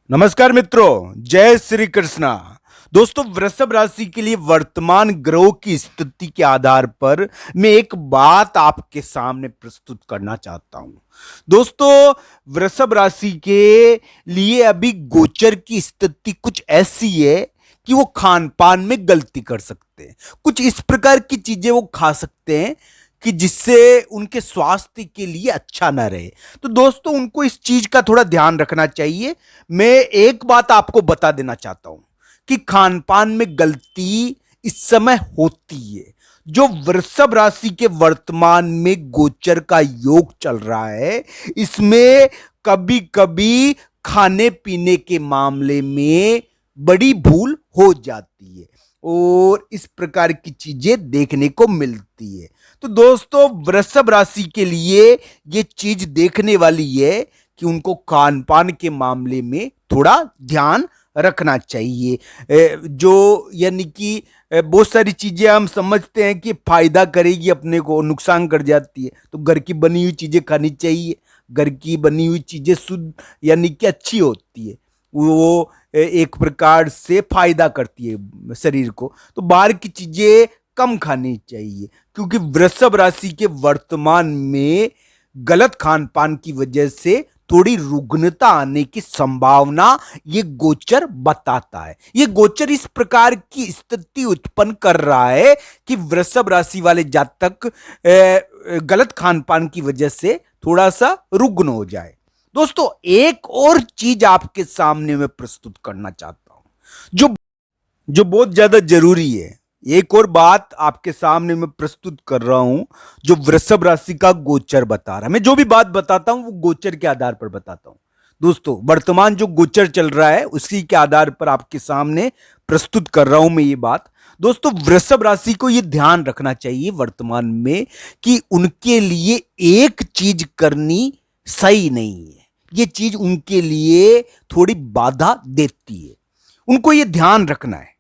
नमस्कार मित्रों, जय श्री कृष्णा। दोस्तों, वृषभ राशि के लिए वर्तमान ग्रहों की स्थिति के आधार पर मैं एक बात आपके सामने प्रस्तुत करना चाहता हूं। दोस्तों, वृषभ राशि के लिए अभी गोचर की स्थिति कुछ ऐसी है कि वो खान पान में गलती कर सकते हैं। कुछ इस प्रकार की चीजें वो खा सकते हैं कि जिससे उनके स्वास्थ्य के लिए अच्छा ना रहे। तो दोस्तों, उनको इस चीज का थोड़ा ध्यान रखना चाहिए। मैं एक बात आपको बता देना चाहता हूं कि खान पान में गलती इस समय होती है। जो वृषभ राशि के वर्तमान में गोचर का योग चल रहा है, इसमें कभी कभी खाने पीने के मामले में बड़ी भूल हो जाती है और इस प्रकार की चीजें देखने को मिलती है। तो दोस्तों, वृषभ राशि के लिए यह चीज देखने वाली है कि उनको खान पान के मामले में थोड़ा ध्यान रखना चाहिए। जो यानी कि बहुत सारी चीजें हम समझते हैं कि फायदा करेगी, अपने को नुकसान कर जाती है। तो घर की बनी हुई चीजें खानी चाहिए। घर की बनी हुई चीजें शुद्ध यानी कि अच्छी होती है, वो एक प्रकार से फायदा करती है शरीर को। तो बाहर की चीजें कम खानी चाहिए, क्योंकि वृषभ राशि के वर्तमान में गलत खान पान की वजह से थोड़ी रुग्णता आने की संभावना ये गोचर बताता है। ये गोचर इस प्रकार की स्थिति उत्पन्न कर रहा है कि वृषभ राशि वाले जातक गलत खान पान की वजह से थोड़ा सा रुग्ण हो जाए। दोस्तों, एक और चीज आपके सामने मैं प्रस्तुत करना चाहता हूं, जो जो बहुत ज्यादा जरूरी है। एक और बात आपके सामने मैं प्रस्तुत कर रहा हूं, जो वृषभ राशि का गोचर बता रहा है। मैं जो भी बात बताता हूं वो गोचर के आधार पर बताता हूं। दोस्तों, वर्तमान जो गोचर चल रहा है उसी के आधार पर आपके सामने प्रस्तुत कर रहा हूं मैं ये बात। दोस्तों, वृषभ राशि को ये ध्यान रखना चाहिए वर्तमान में कि उनके लिए एक चीज करनी सही नहीं है। ये चीज उनके लिए थोड़ी बाधा देती है। उनको ये ध्यान रखना है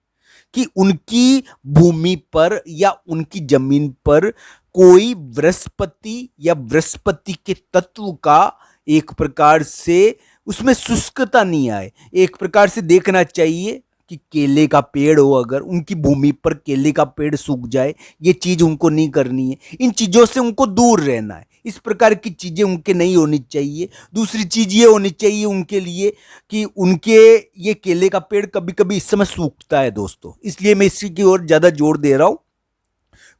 कि उनकी भूमि पर या उनकी जमीन पर कोई बृहस्पति या बृहस्पति के तत्व का एक प्रकार से उसमें शुष्कता नहीं आए। एक प्रकार से देखना चाहिए कि केले का पेड़ हो, अगर उनकी भूमि पर केले का पेड़ सूख जाए, ये चीज उनको नहीं करनी है। इन चीजों से उनको दूर रहना है। इस प्रकार की चीजें उनके नहीं होनी चाहिए। दूसरी चीज ये होनी चाहिए उनके लिए कि उनके ये केले का पेड़ कभी कभी इस समय सूखता है दोस्तों, इसलिए मैं इसी की ओर ज्यादा जोर दे रहा हूं।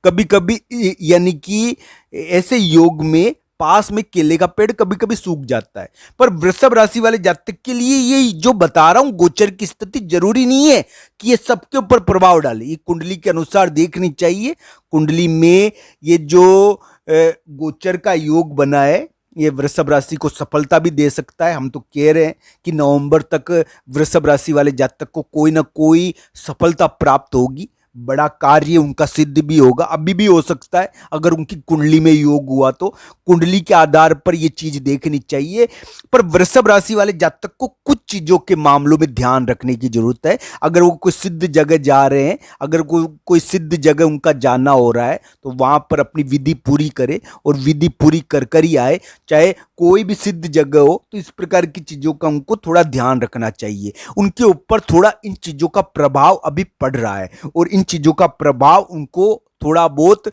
कभी कभी यानी कि ऐसे योग में पास में केले का पेड़ कभी कभी सूख जाता है। पर वृषभ राशि वाले जातक के लिए ये जो बता रहा हूं गोचर की स्थिति जरूरी नहीं है कि ये सबके ऊपर प्रभाव डाले। ये कुंडली के अनुसार देखनी चाहिए। कुंडली में ये जो गोचर का योग बना है, ये वृषभ राशि को सफलता भी दे सकता है। हम तो कह रहे हैं कि नवंबर तक वृषभ राशि वाले जातक को कोई ना कोई सफलता प्राप्त होगी। बड़ा कार्य उनका सिद्ध भी होगा, अभी भी हो सकता है अगर उनकी कुंडली में योग हुआ तो। कुंडली के आधार पर यह चीज देखनी चाहिए। पर वृषभ राशि वाले जातक को कुछ चीजों के मामलों में ध्यान रखने की जरूरत है। अगर वो कोई सिद्ध जगह जा रहे हैं, अगर कोई सिद्ध जगह उनका जाना हो रहा है, तो वहां पर अपनी विधि पूरी करे और विधि पूरी कर कर ही आए। चाहे कोई भी सिद्ध जगह हो, तो इस प्रकार की चीजों का उनको थोड़ा ध्यान रखना चाहिए। उनके ऊपर थोड़ा इन चीजों का प्रभाव अभी पड़ रहा है और इन चीजों का प्रभाव उनको थोड़ा बहुत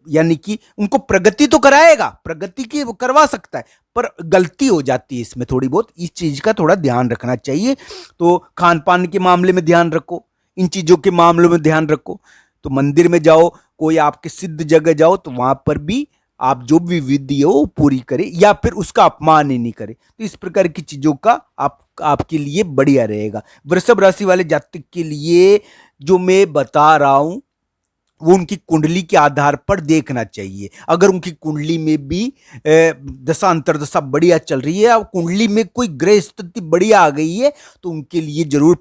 यानी कि उनको प्रगति तो कराएगा, प्रगति की वो करवा सकता है, पर गलती हो जाती है इसमें थोड़ी बहुत। इस चीज का थोड़ा ध्यान रखना चाहिए। तो खान पान के मामले में ध्यान रखो, इन चीजों के मामलों में ध्यान रखो। तो मंदिर में जाओ, कोई आपके सिद्ध जगह जाओ, तो वहां पर भी आप जो भी विधि हो पूरी करें या फिर उसका अपमान ही नहीं करें। तो इस प्रकार की चीजों का आपके लिए बढ़िया रहेगा। वृषभ राशि वाले जातक के लिए जो मैं बता रहा हूं वो उनकी कुंडली के आधार पर देखना चाहिए। अगर उनकी कुंडली में भी दशा अंतर्दशा बढ़िया चल रही है और कुंडली में कोई ग्रह स्थिति बढ़िया आ गई है, तो उनके लिए जरूर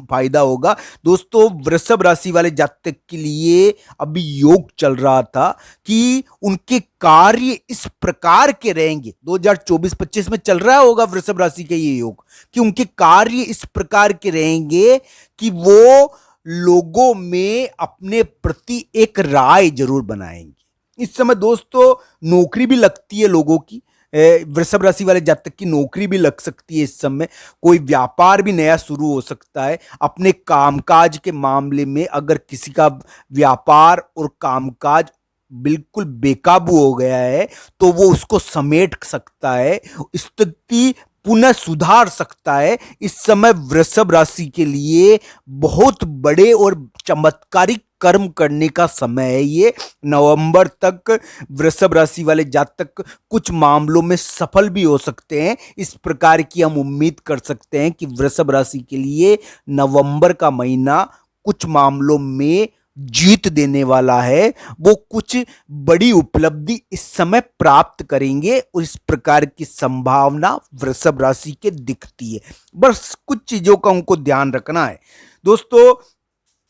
फायदा होगा। दोस्तों, वृषभ राशि वाले जातक के लिए अभी योग चल रहा था कि उनके कार्य इस प्रकार के रहेंगे। 2024-25 में चल रहा होगा वृषभ राशि का ये योग कि उनके कार्य इस प्रकार के रहेंगे कि वो लोगों में अपने प्रति एक राय जरूर बनाएंगे। इस समय दोस्तों नौकरी भी लगती है लोगों की, वृषभ राशि वाले जातक की नौकरी भी लग सकती है इस समय। कोई व्यापार भी नया शुरू हो सकता है। अपने कामकाज के मामले में अगर किसी का व्यापार और कामकाज बिल्कुल बेकाबू हो गया है तो वो उसको समेट सकता है, स्थिति पुनः सुधार सकता है। इस समय वृषभ राशि के लिए बहुत बड़े और चमत्कारिक कर्म करने का समय है। ये नवंबर तक वृषभ राशि वाले जातक कुछ मामलों में सफल भी हो सकते हैं। इस प्रकार की हम उम्मीद कर सकते हैं कि वृषभ राशि के लिए नवंबर का महीना कुछ मामलों में जीत देने वाला है। वो कुछ बड़ी उपलब्धि इस समय प्राप्त करेंगे और इस प्रकार की संभावना वृषभ राशि के दिखती है। बस कुछ चीजों का उनको ध्यान रखना है दोस्तों।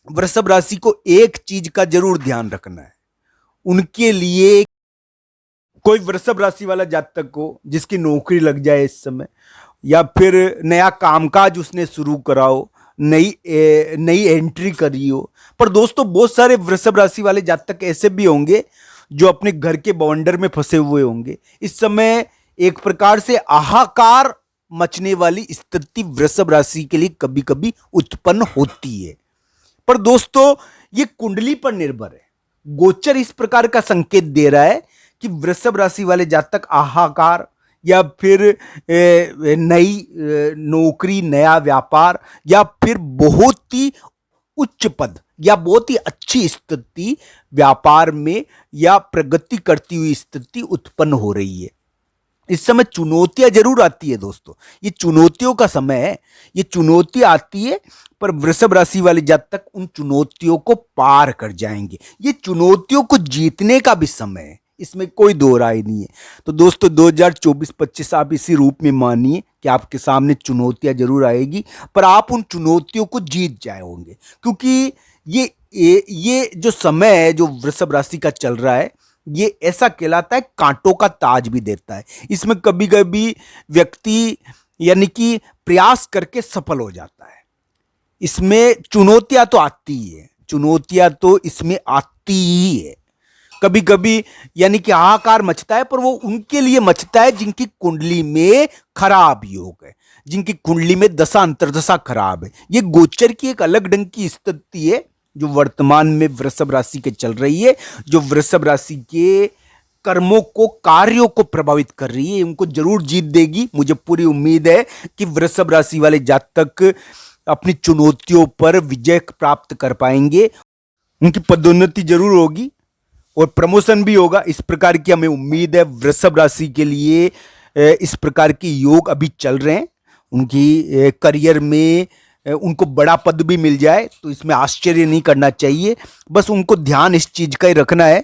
वृषभ राशि को एक चीज का जरूर ध्यान रखना है, उनके लिए कोई वृषभ राशि वाला जातक हो जिसकी नौकरी लग जाए इस समय, या फिर नया कामकाज उसने शुरू करा हो, नई एंट्री करी हो। पर दोस्तों बहुत सारे वृषभ राशि वाले जातक ऐसे भी होंगे जो अपने घर के बवंडर में फंसे हुए होंगे। इस समय एक प्रकार से हाहाकार मचने वाली स्थिति वृषभ राशि के लिए कभी कभी उत्पन्न होती है। पर दोस्तों ये कुंडली पर निर्भर है। गोचर इस प्रकार का संकेत दे रहा है कि वृषभ राशि वाले जातक हाहाकार या फिर नई नौकरी, नया व्यापार या फिर बहुत ही उच्च पद या बहुत ही अच्छी स्थिति व्यापार में या प्रगति करती हुई स्थिति उत्पन्न हो रही है। इस समय चुनौतियां जरूर आती है दोस्तों, ये चुनौतियों का समय है। ये चुनौती आती है पर वृषभ राशि वाले जातक उन चुनौतियों को पार कर जाएंगे। ये चुनौतियों को जीतने का भी समय है, इसमें कोई दो राय नहीं है। तो दोस्तों 2024-25 आप इसी रूप में मानिए कि आपके सामने चुनौतियां जरूर आएगी पर आप उन चुनौतियों को जीत जाए होंगे, क्योंकि ये जो समय है जो वृषभ राशि का चल रहा है ये ऐसा कहलाता है कांटों का ताज भी देता है। इसमें कभी कभी व्यक्ति यानी कि प्रयास करके सफल हो जाता है। इसमें चुनौतियां तो आती ही है, चुनौतियां तो इसमें आती ही है। कभी कभी यानी कि हाहाकार मचता है पर वो उनके लिए मचता है जिनकी कुंडली में खराब योग है, जिनकी कुंडली में दशा अंतर्दशा खराब है। ये गोचर की एक अलग ढंग की स्थिति है जो वर्तमान में वृषभ राशि के चल रही है, जो वृषभ राशि के कर्मों को, कार्यों को प्रभावित कर रही है। उनको जरूर जीत देगी। मुझे पूरी उम्मीद है कि वृषभ राशि वाले जातक अपनी चुनौतियों पर विजय प्राप्त कर पाएंगे। उनकी पदोन्नति जरूर होगी और प्रमोशन भी होगा। इस प्रकार की हमें उम्मीद है वृषभ राशि के लिए। इस प्रकार के योग अभी चल रहे हैं। उनकी करियर में उनको बड़ा पद भी मिल जाए तो इसमें आश्चर्य नहीं करना चाहिए। बस उनको ध्यान इस चीज का ही रखना है